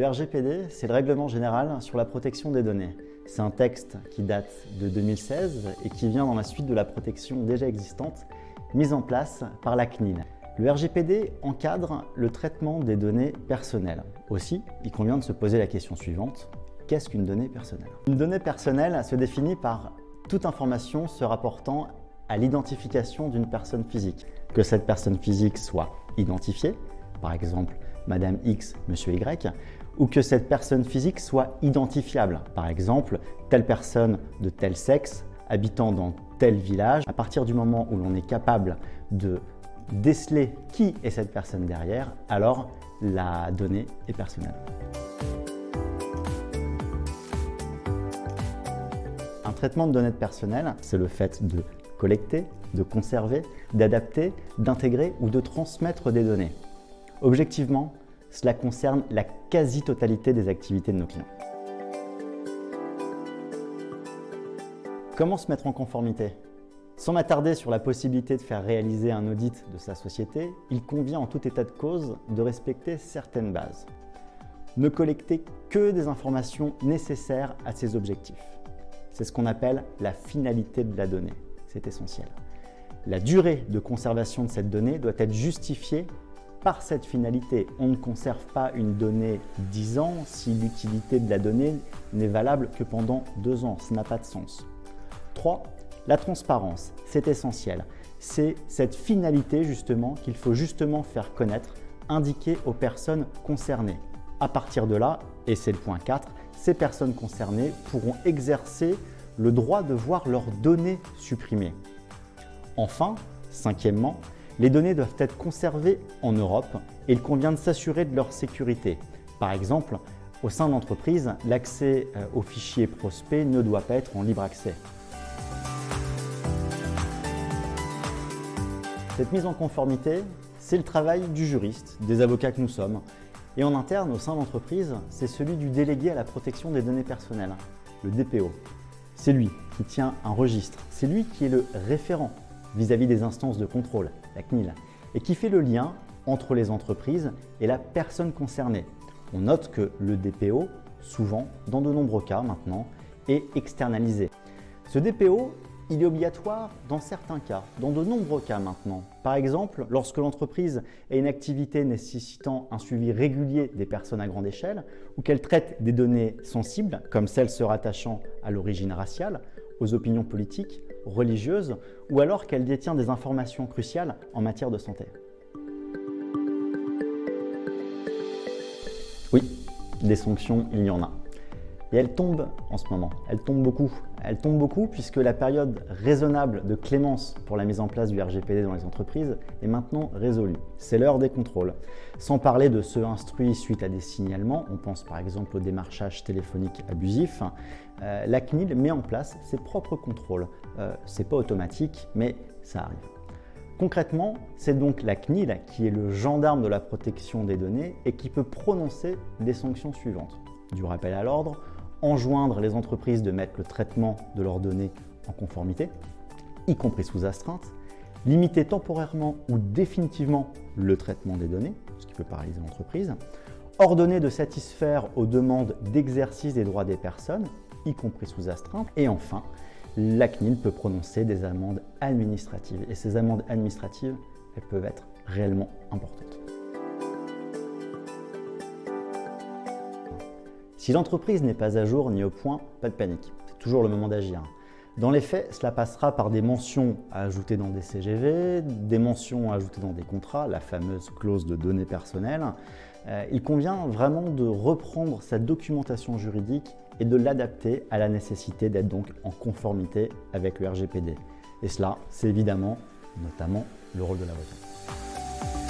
Le RGPD, c'est le règlement général sur la protection des données. C'est un texte qui date de 2016 et qui vient dans la suite de la protection déjà existante mise en place par la CNIL. Le RGPD encadre le traitement des données personnelles. Aussi, il convient de se poser la question suivante: qu'est-ce qu'une donnée personnelle? Une donnée personnelle se définit par toute information se rapportant à l'identification d'une personne physique. Que cette personne physique soit identifiée, par exemple Madame X, Monsieur Y, ou que cette personne physique soit identifiable, par exemple telle personne de tel sexe, habitant dans tel village. À partir du moment où l'on est capable de déceler qui est cette personne derrière, alors la donnée est personnelle. Un traitement de données personnelles, c'est le fait de collecter, de conserver, d'adapter, d'intégrer ou de transmettre des données. Objectivement, cela concerne la quasi-totalité des activités de nos clients. Comment se mettre en conformité? Sans m'attarder sur la possibilité de faire réaliser un audit de sa société, il convient en tout état de cause de respecter certaines bases. Ne collecter que des informations nécessaires à ses objectifs. C'est ce qu'on appelle la finalité de la donnée. C'est essentiel. La durée de conservation de cette donnée doit être justifiée par cette finalité. On ne conserve pas une donnée 10 ans si l'utilité de la donnée n'est valable que pendant 2 ans. Ça n'a pas de sens. 3. La transparence, c'est essentiel. C'est cette finalité justement qu'il faut justement faire connaître, indiquer aux personnes concernées. À partir de là, et c'est le point 4, ces personnes concernées pourront exercer le droit de voir leurs données supprimées. Enfin, cinquièmement, les données doivent être conservées en Europe et il convient de s'assurer de leur sécurité. Par exemple, au sein de l'entreprise, l'accès aux fichiers prospects ne doit pas être en libre accès. Cette mise en conformité, c'est le travail du juriste, des avocats que nous sommes. Et en interne, au sein de l'entreprise, c'est celui du délégué à la protection des données personnelles, le DPO. C'est lui qui tient un registre, c'est lui qui est le référent vis-à-vis des instances de contrôle, la CNIL, et qui fait le lien entre les entreprises et la personne concernée. On note que le DPO, souvent, dans de nombreux cas maintenant, est externalisé. Ce DPO, il est obligatoire dans certains cas, dans de nombreux cas maintenant. Par exemple, lorsque l'entreprise a une activité nécessitant un suivi régulier des personnes à grande échelle ou qu'elle traite des données sensibles, comme celles se rattachant à l'origine raciale, aux opinions politiques, religieuses, ou alors qu'elle détient des informations cruciales en matière de santé. Oui, des sanctions, il y en a. Et elles tombent en ce moment, elles tombent beaucoup. Elles tombent beaucoup puisque la période raisonnable de clémence pour la mise en place du RGPD dans les entreprises est maintenant résolue. C'est l'heure des contrôles. Sans parler de ceux instruits suite à des signalements, on pense par exemple au démarchage téléphonique abusif, la CNIL met en place ses propres contrôles. C'est pas automatique, mais ça arrive. Concrètement, c'est donc la CNIL qui est le gendarme de la protection des données et qui peut prononcer les sanctions suivantes. Du rappel à l'ordre, enjoindre les entreprises de mettre le traitement de leurs données en conformité, y compris sous astreinte, limiter temporairement ou définitivement le traitement des données, ce qui peut paralyser l'entreprise, ordonner de satisfaire aux demandes d'exercice des droits des personnes, y compris sous astreinte, et enfin, la CNIL peut prononcer des amendes administratives. Et ces amendes administratives, elles peuvent être réellement importantes. Si l'entreprise n'est pas à jour ni au point, pas de panique, c'est toujours le moment d'agir. Dans les faits, cela passera par des mentions à ajouter dans des CGV, des mentions à ajouter dans des contrats, la fameuse clause de données personnelles. Il convient vraiment de reprendre sa documentation juridique et de l'adapter à la nécessité d'être donc en conformité avec le RGPD. Et cela, c'est évidemment, notamment, le rôle de l'avocat.